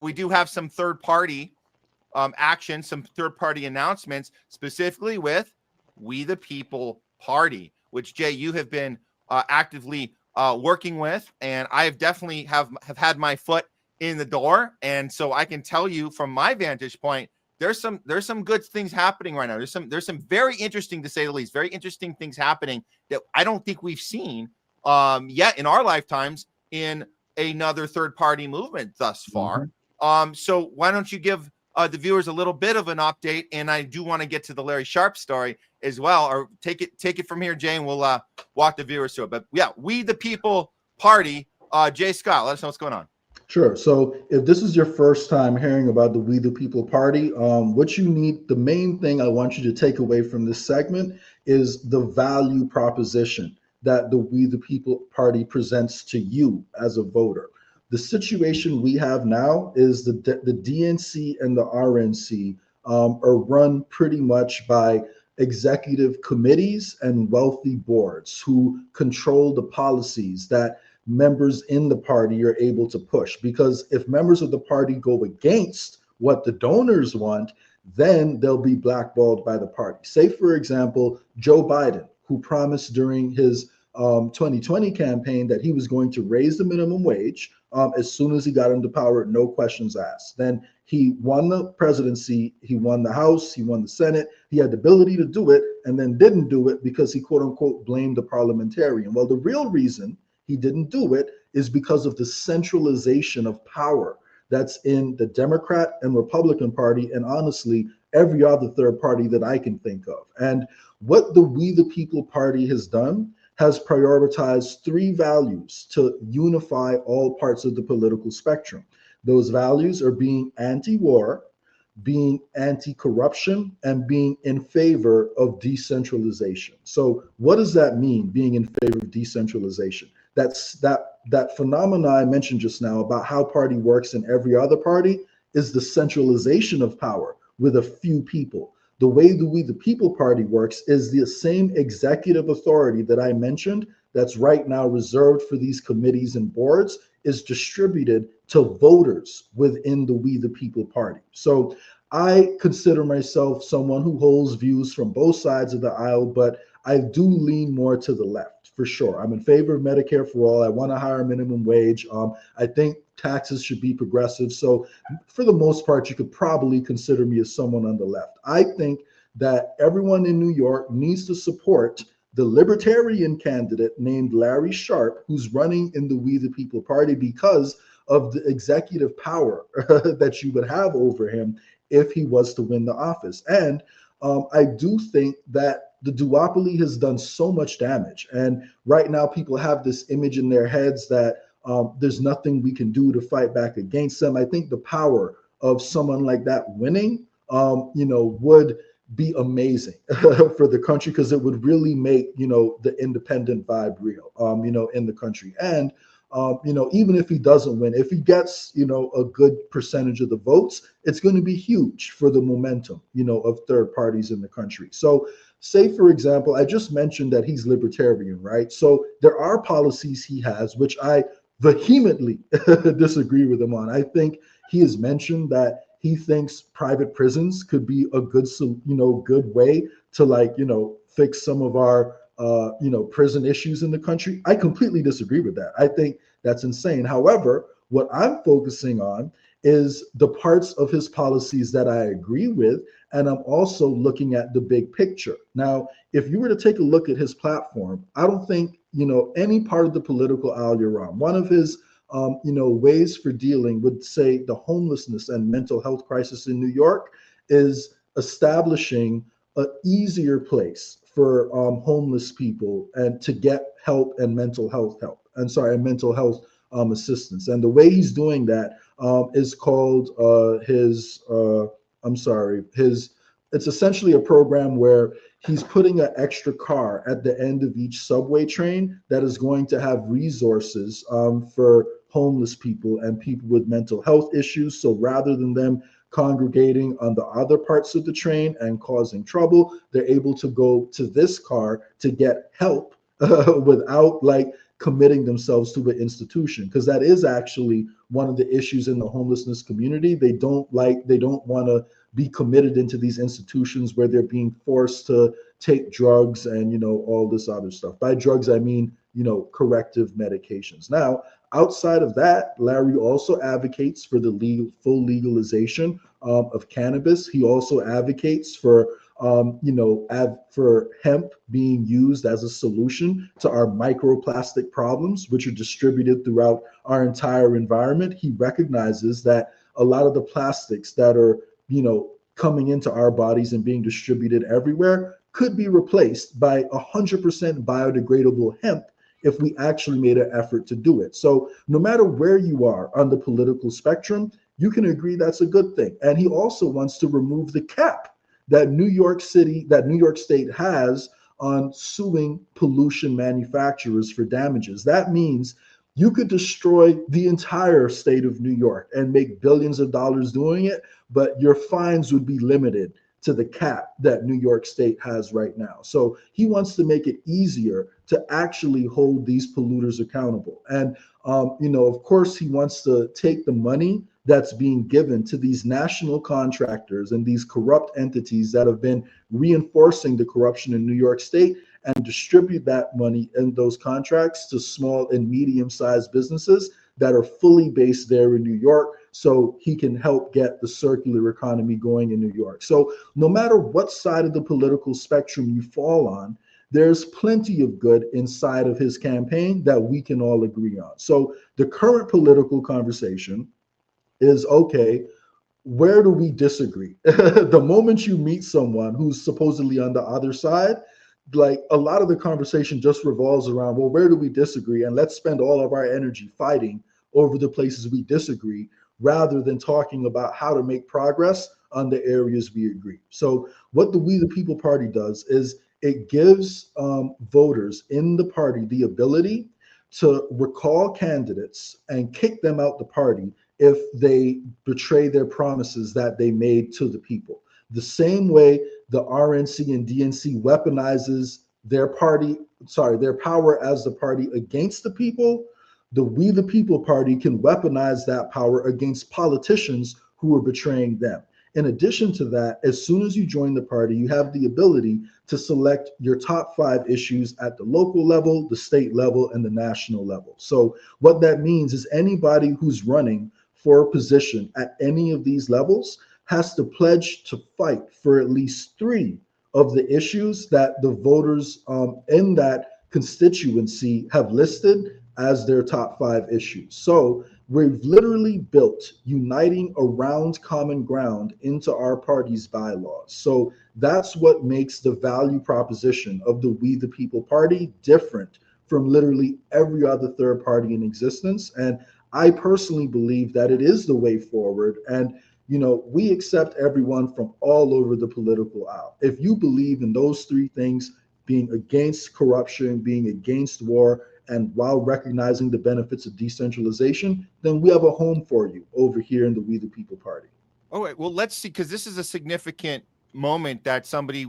we do have some third-party action, some third-party announcements, specifically with We the People Party, which, Jay, you have been actively working with, and I have definitely have had my foot in the door. And so I can tell you from my vantage point, there's some good things happening right now. There's some very interesting, to say the least, very interesting things happening that I don't think we've seen yet in our lifetimes in another third-party movement thus far. So why don't you give the viewers a little bit of an update? And I do want to get to the Larry Sharpe story as well, or take it from here, Jay, and we'll walk the viewers through it. But yeah, We the People Party. Jay Scott, let us know what's going on. Sure. So if this is your first time hearing about the We the People Party, what you need, the main thing I want you to take away from this segment is the value proposition that the We the People Party presents to you as a voter. The situation we have now is the DNC and the RNC are run pretty much by executive committees and wealthy boards who control the policies that members in the party are able to push. Because if members of the party go against what the donors want, then they'll be blackballed by the party. Say, for example, Joe Biden, who promised during his 2020 campaign that he was going to raise the minimum wage as soon as he got into power, no questions asked. Then he won the presidency, he won the House, he won the Senate, he had the ability to do it, and then didn't do it because he, quote unquote, blamed the parliamentarian. Well, the real reason he didn't do it is because of the centralization of power that's in the Democrat and Republican Party, and honestly, every other third party that I can think of. And what the We the People Party has done has prioritized three values to unify all parts of the political spectrum. Those values are being anti-war, being anti-corruption, and being in favor of decentralization. So what does that mean, being in favor of decentralization? That's that phenomena I mentioned just now about how party works in every other party is the centralization of power with a few people. The way the We the People Party works is the same executive authority that I mentioned that's right now reserved for these committees and boards is distributed to voters within the We the People Party. So I consider myself someone who holds views from both sides of the aisle, but I do lean more to the left, for sure. I'm in favor of Medicare for all. I want a higher minimum wage. I think taxes should be progressive. So for the most part, you could probably consider me as someone on the left. I think that everyone in New York needs to support the libertarian candidate named Larry Sharpe, who's running in the We the People Party because of the executive power that you would have over him if he was to win the office. And I do think that the duopoly has done so much damage. And right now people have this image in their heads that there's nothing we can do to fight back against them. I think the power of someone like that winning, would be amazing for the country, because it would really make, the independent vibe real, in the country. And, even if he doesn't win, if he gets, a good percentage of the votes, it's going to be huge for the momentum, of third parties in the country. So say, for example, I just mentioned that he's libertarian, right? So there are policies he has, which I vehemently disagree with him on. I think he has mentioned that he thinks private prisons could be a good, good way to fix some of our, prison issues in the country. I completely disagree with that. I think that's insane. However, what I'm focusing on is the parts of his policies that I agree with, and I'm also looking at the big picture. Now, if you were to take a look at his platform, I don't think, any part of the political aisle you're on. One of his ways for dealing with, say, the homelessness and mental health crisis in New York is establishing an easier place for homeless people and to get help and mental health assistance. And the way he's doing that is called it's essentially a program where he's putting an extra car at the end of each subway train that is going to have resources for homeless people and people with mental health issues. So rather than them congregating on the other parts of the train and causing trouble, they're able to go to this car to get help without committing themselves to an institution, because that is actually one of the issues in the homelessness community. They don't want to be committed into these institutions where they're being forced to take drugs and, all this other stuff. By drugs, I mean, corrective medications. Now, outside of that, Larry also advocates for the full legalization of cannabis. He also advocates for for hemp being used as a solution to our microplastic problems, which are distributed throughout our entire environment. He recognizes that a lot of the plastics that are, coming into our bodies and being distributed everywhere could be replaced by 100% biodegradable hemp if we actually made an effort to do it. So no matter where you are on the political spectrum, you can agree that's a good thing. And he also wants to remove the cap that New York State has on suing pollution manufacturers for damages. That means you could destroy the entire state of New York and make billions of dollars doing it, but your fines would be limited to the cap that New York State has right now. So he wants to make it easier to actually hold these polluters accountable. And, of course, he wants to take the money that's being given to these national contractors and these corrupt entities that have been reinforcing the corruption in New York State and distribute that money and those contracts to small and medium-sized businesses that are fully based there in New York, so he can help get the circular economy going in New York. So no matter what side of the political spectrum you fall on, there's plenty of good inside of his campaign that we can all agree on. So the current political conversation is, okay, where do we disagree? The moment you meet someone who's supposedly on the other side, like a lot of the conversation just revolves around, well, where do we disagree? And let's spend all of our energy fighting over the places we disagree, rather than talking about how to make progress on the areas we agree. So what the We the People Party does is it gives voters in the party the ability to recall candidates and kick them out the party if they betray their promises that they made to the people. The same way the RNC and DNC weaponizes their power as the party against the people, the We the People Party can weaponize that power against politicians who are betraying them. In addition to that, as soon as you join the party, you have the ability to select your top 5 issues at the local level, the state level, and the national level. So what that means is anybody who's running for a position at any of these levels has to pledge to fight for at least 3 of the issues that the voters in that constituency have listed as their top 5 issues. So we've literally built uniting around common ground into our party's bylaws. So that's what makes the value proposition of the We the People Party different from literally every other third party in existence. And I personally believe that it is the way forward. And we accept everyone from all over the political aisle. If you believe in those 3 things, being against corruption, being against war, and while recognizing the benefits of decentralization, then we have a home for you over here in the We the People Party. All right, well, let's see, because this is a significant moment that somebody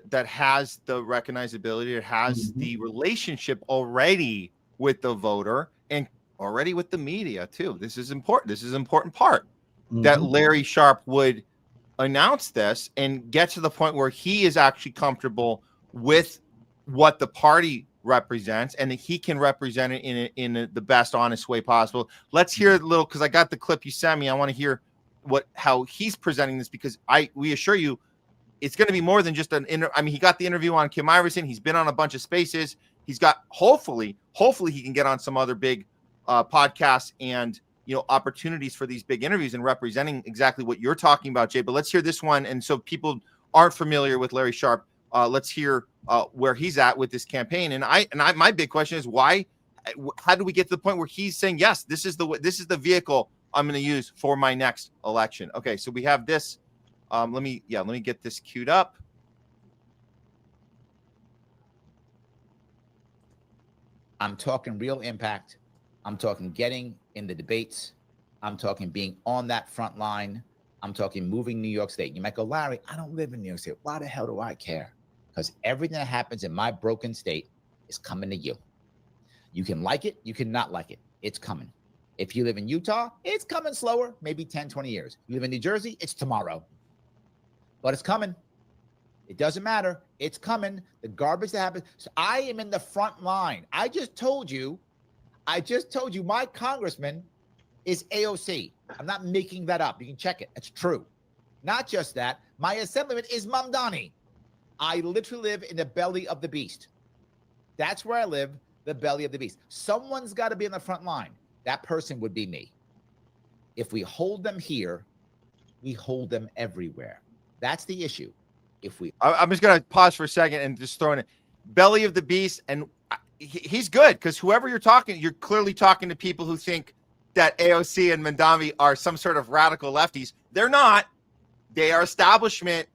that has the recognizability, that has the relationship already with the voter and already with the media too. This is important. This is an important part that Larry Sharpe would announce this and get to the point where he is actually comfortable with what the party represents and that he can represent it in the best honest way possible. Let's hear a little, because I got the clip you sent me. I want to hear how he's presenting this, because we assure you it's going to be more than just he got the interview on Kim Iverson. He's been on a bunch of spaces. He's got hopefully he can get on some other big podcasts and opportunities for these big interviews and representing exactly what you're talking about, Jay. But let's hear this one. And so people aren't familiar with Larry Sharpe, let's hear where he's at with this campaign. And my big question is, how do we get to the point where he's saying, yes, this is the vehicle I'm going to use for my next election? Okay, so we have this. Let me get this queued up. I'm talking real impact. I'm talking getting in the debates. I'm talking being on that front line. I'm talking moving New York State. You might go, Larry, I don't live in New York State. Why the hell do I care? Because everything that happens in my broken state is coming to you. You can like it, you can not like it. It's coming. If you live in Utah, it's coming slower, maybe 10, 20 years. You live in New Jersey, it's tomorrow. But it's coming. It doesn't matter. It's coming. The garbage that happens. So I am in the front line. I just told you my congressman is AOC. I'm not making that up. You can check it. It's true. Not just that. My assemblyman is Mamdani. I literally live in the belly of the beast. That's where I live, the belly of the beast. Someone's got to be in the front line. That person would be me. If we hold them here, we hold them everywhere. That's the issue. I'm just going to pause for a second and just throw in it. Belly of the beast. And he's good because whoever you're clearly talking to people who think that AOC and Mamdani are some sort of radical lefties. They're not. They are establishment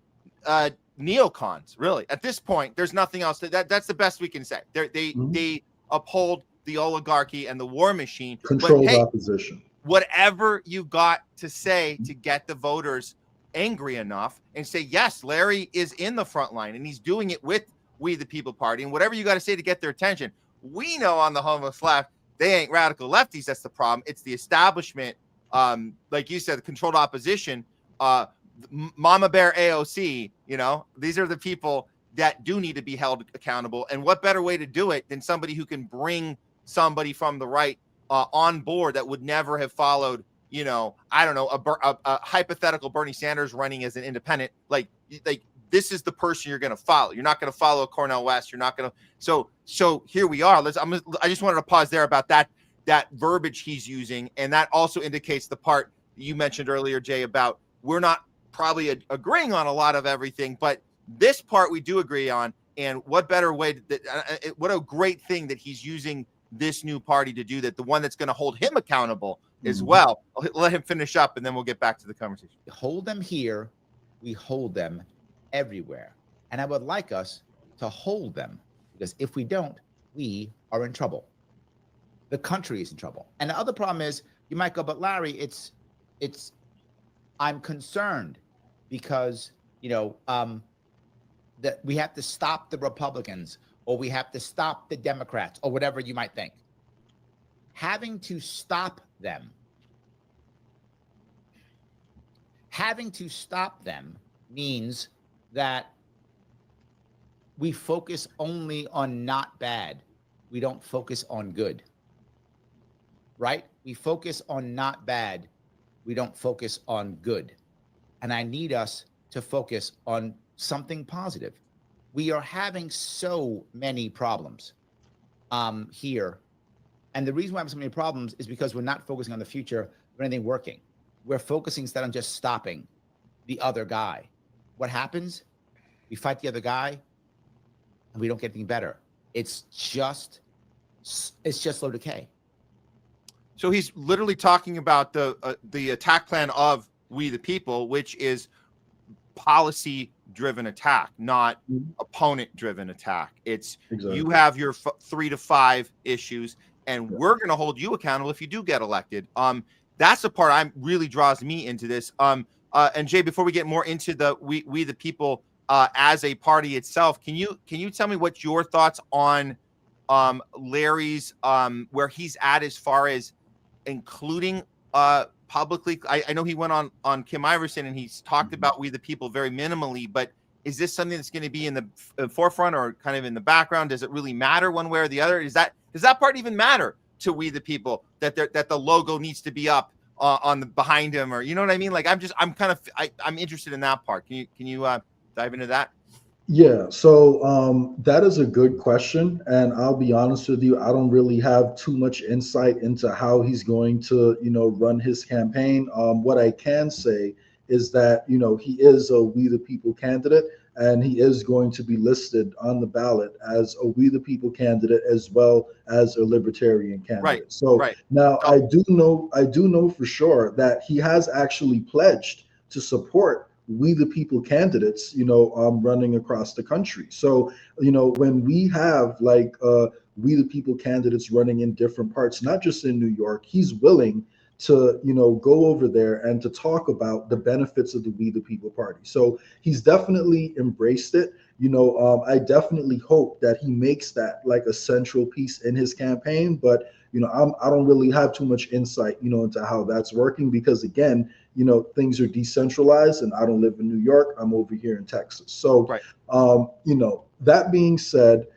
neocons, really. At this point, there's nothing else. That's the best we can say. They uphold the oligarchy and the war machine. Controlled opposition. Whatever you got to say to get the voters angry enough and say, yes, Larry is in the front line and he's doing it with We the People Party, and whatever you got to say to get their attention. We know on the homeless left, they ain't radical lefties. That's the problem. It's the establishment. Like you said, the controlled opposition, Mama Bear AOC, these are the people that do need to be held accountable. And what better way to do it than somebody who can bring somebody from the right on board that would never have followed, I don't know, a hypothetical Bernie Sanders running as an independent. Like this is the person you're going to follow. You're not going to follow Cornel West. You're not going to. So here we are. I just wanted to pause there about that verbiage he's using. And that also indicates the part you mentioned earlier, Jay, about we're not probably agreeing on a lot of everything, but this part we do agree on. And what better way what a great thing that he's using this new party to do that, the one that's going to hold him accountable as well. I'll let him finish up and then we'll get back to the conversation. We hold them here, we hold them everywhere. And I would like us to hold them, because if we don't, we are in trouble. The country is in trouble. And the other problem is, you might go, but Larry, I'm concerned because, that we have to stop the Republicans, or we have to stop the Democrats, or whatever you might think. Having to stop them means that we focus only on not bad. We don't focus on good, right? We focus on not bad. We don't focus on good. And I need us to focus on something positive. We are having so many problems here. And the reason why we have so many problems is because we're not focusing on the future of anything working. We're focusing instead on just stopping the other guy. What happens? We fight the other guy and we don't get anything better. It's just slow decay. So he's literally talking about the attack plan of We the People, which is policy-driven attack, not opponent-driven attack. It's exactly. You have your 3 to 5 issues, and we're going to hold you accountable if you do get elected. That's the part really draws me into this. And Jay, before we get more into the We the People as a party itself, can you tell me what your thoughts on Larry's where he's at as far as including publicly? I know he went on Kim Iverson and he's talked about We the People very minimally, but is this something that's going to be in the forefront or kind of in the background? Does it really matter one way or the other? Does that part even matter to We the People, that the logo needs to be up on the behind him, or you know what I mean? Like I'm interested in that part. Can you dive into that? Yeah, so that is a good question, and I'll be honest with you, I don't really have too much insight into how he's going to, run his campaign. What I can say is that, he is a We the People candidate, and he is going to be listed on the ballot as a We the People candidate as well as a libertarian candidate. Right. So now I do know for sure that he has actually pledged to support We the People candidates, running across the country. So, when we have We the People candidates running in different parts, not just in New York, he's willing to, go over there and to talk about the benefits of the We the People Party. So he's definitely embraced it. I definitely hope that he makes that like a central piece in his campaign. But I don't really have too much insight, into how that's working, because again, things are decentralized, and I don't live in New York. I'm over here in Texas. So, Right. That being said,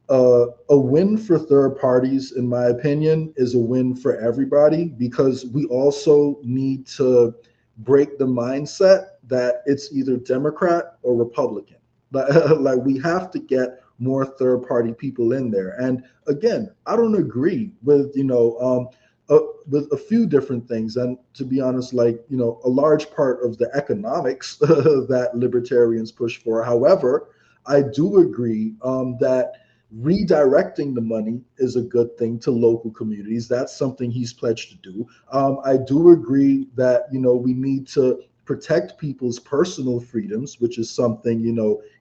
a win for third parties, in my opinion, is a win for everybody, because we also need to break the mindset that it's either Democrat or Republican. Like we have to get more third party people in there. And again, I don't agree with with a few different things. And to be honest, like a large part of the economics that libertarians push for. However, I do agree that redirecting the money is a good thing to local communities. That's something he's pledged to do. I do agree that we need to protect people's personal freedoms, which is something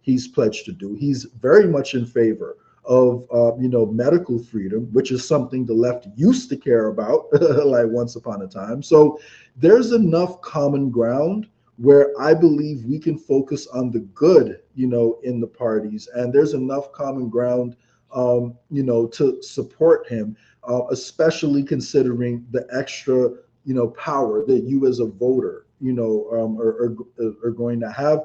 he's pledged to do. He's very much in favor of medical freedom, which is something the left used to care about like once upon a time. So there's enough common ground where I believe we can focus on the good, in the parties, and there's enough common ground, to support him, especially considering the extra, power that you as a voter, are going to have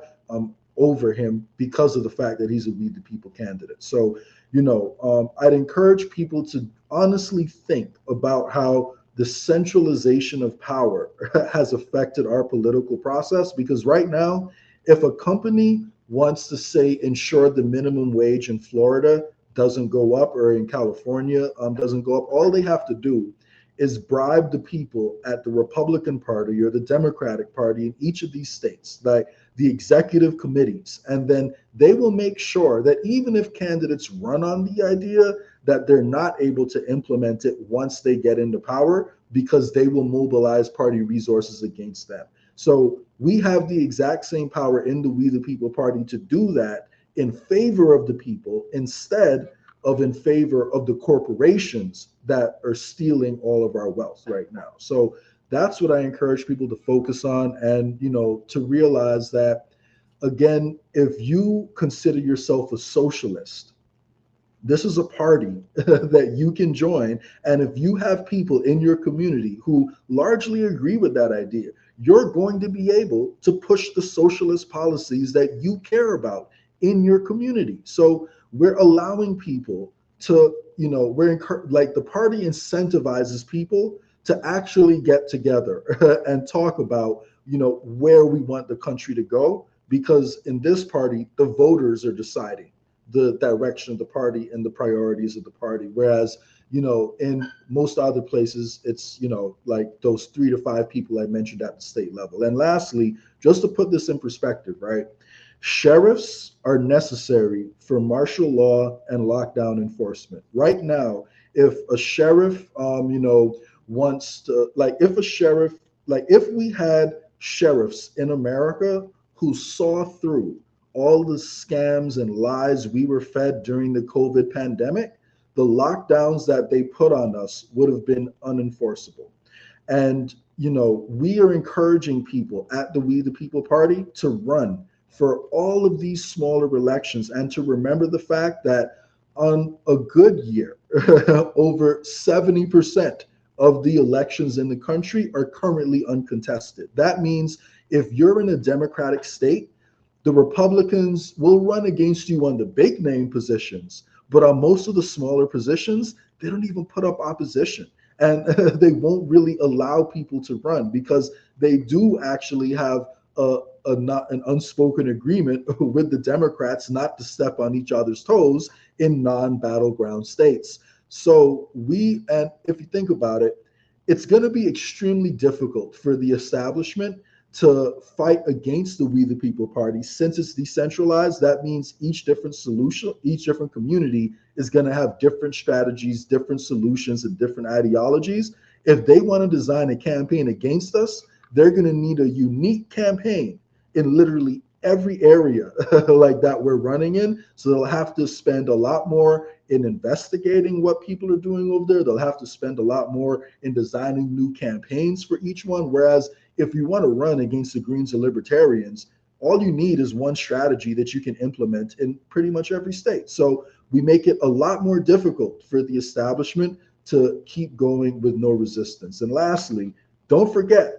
over him because of the fact that he's a We the People candidate. So, I'd encourage people to honestly think about how the centralization of power has affected our political process. Because right now, if a company wants to say ensure the minimum wage in Florida doesn't go up, or in California doesn't go up, all they have to do is bribe the people at the Republican Party or the Democratic Party in each of these states, like the executive committees, and then they will make sure that even if candidates run on the idea, that they're not able to implement it once they get into power, because they will mobilize party resources against them. So we have the exact same power in the We the People Party to do that in favor of the people, instead of in favor of the corporations that are stealing all of our wealth right now. So that's what I encourage people to focus on, and to realize that, again, if you consider yourself a socialist, this is a party that you can join. And if you have people in your community who largely agree with that idea, you're going to be able to push the socialist policies that you care about in your community. So we're allowing people to, like the party incentivizes people to actually get together and talk about, where we want the country to go. Because in this party, the voters are deciding the direction of the party and the priorities of the party. Whereas, in most other places, it's, like those 3 to 5 people I mentioned at the state level. And lastly, just to put this in perspective, right? Sheriffs are necessary for martial law and lockdown enforcement. Right now, if a sheriff, wants to, like, if a sheriff, like, if we had sheriffs in America who saw through all the scams and lies we were fed during the COVID pandemic, the lockdowns that they put on us would have been unenforceable. And, we are encouraging people at the We the People Party to run for all of these smaller elections, and to remember the fact that on a good year, over 70% of the elections in the country are currently uncontested. That means if you're in a Democratic state, the Republicans will run against you on the big name positions, but on most of the smaller positions, they don't even put up opposition. And they won't really allow people to run, because they do actually have not an unspoken agreement with the Democrats not to step on each other's toes in non-battleground states. So and if you think about it, it's going to be extremely difficult for the establishment to fight against the We the People Party. Since it's decentralized, that means each different solution, each different community is going to have different strategies, different solutions, and different ideologies. If they want to design a campaign against us, they're going to need a unique campaign in literally every area like that we're running in. So they'll have to spend a lot more in investigating what people are doing over there. They'll have to spend a lot more in designing new campaigns for each one. Whereas if you want to run against the Greens or Libertarians, all you need is one strategy that you can implement in pretty much every state. So we make it a lot more difficult for the establishment to keep going with no resistance. And lastly, don't forget,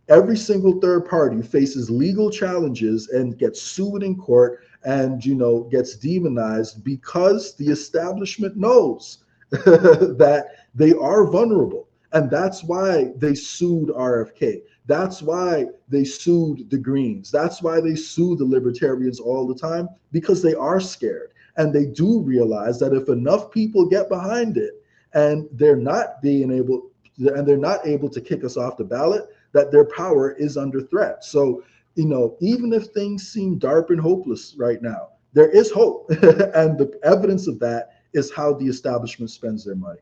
every single third party faces legal challenges and gets sued in court and, gets demonized because the establishment knows that they are vulnerable. And that's why they sued RFK. That's why they sued the Greens. That's why they sue the Libertarians all the time, because they are scared. And they do realize that if enough people get behind it and they're not able to kick us off the ballot, that their power is under threat. So, even if things seem dark and hopeless right now, there is hope. And the evidence of that is how the establishment spends their money.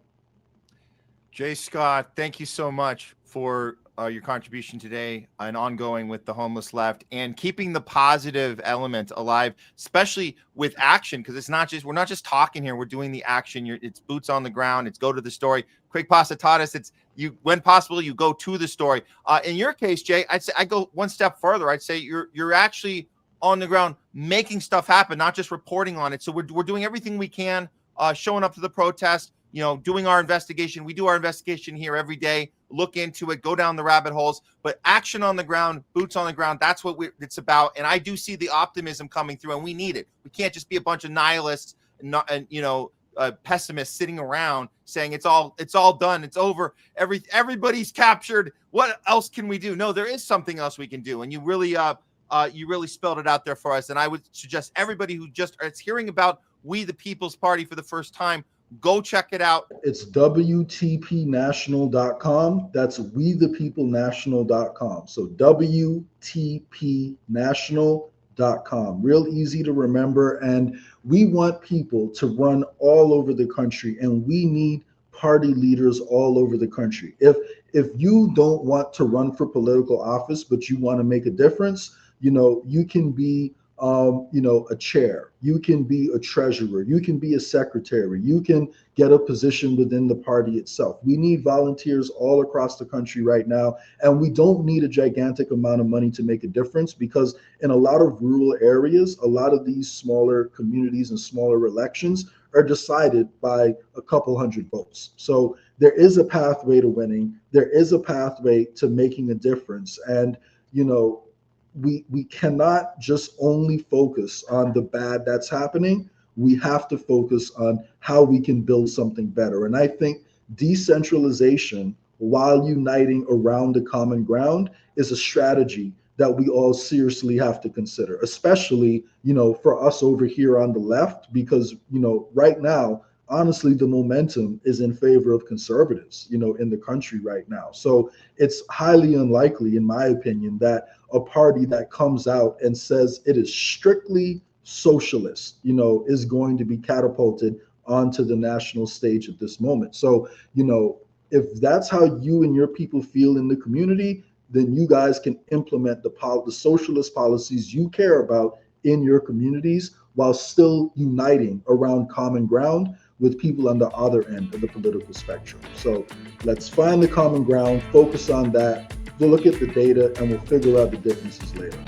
Jay Scott, thank you so much for your contribution today and ongoing with the homeless left and keeping the positive element alive, especially with action, because we're not just talking here, we're doing the action. It's boots on the ground. It's go to the story. Quick Pasta taught us when possible, you go to the story. In your case, Jay, I'd say I go one step further. I'd say you're actually on the ground making stuff happen, not just reporting on it. So we're doing everything we can, showing up to the protest, doing our investigation. We do our investigation here every day, look into it, go down the rabbit holes, but action on the ground, boots on the ground, that's what it's about. And I do see the optimism coming through, and we need it. We can't just be a bunch of nihilists and pessimists sitting around saying it's all done, it's over, everybody's captured. What else can we do? No, there is something else we can do. And you really spelled it out there for us. And I would suggest everybody who just is hearing about We the People's Party for the first time, go check it out. It's WTPnational.com. That's WeThePeopleNational.com. So WTPnational.com. Real easy to remember. And we want people to run all over the country, and we need party leaders all over the country. If you don't want to run for political office, but you want to make a difference, you can be a chair, you can be a treasurer, you can be a secretary, you can get a position within the party itself. We need volunteers all across the country right now, and we don't need a gigantic amount of money to make a difference, because in a lot of rural areas, a lot of these smaller communities and smaller elections are decided by a couple hundred votes. So there is a pathway to winning, there is a pathway to making a difference, and we cannot just only focus on the bad that's happening. We have to focus on how we can build something better. And I think decentralization, while uniting around the common ground, is a strategy that we all seriously have to consider, especially, for us over here on the left, because, right now, honestly, the momentum is in favor of conservatives, in the country right now. So it's highly unlikely, in my opinion, that a party that comes out and says it is strictly socialist, is going to be catapulted onto the national stage at this moment. So, if that's how you and your people feel in the community, then you guys can implement the socialist policies you care about in your communities while still uniting around common ground with people on the other end of the political spectrum. So let's find the common ground, focus on that, we'll look at the data, and we'll figure out the differences later.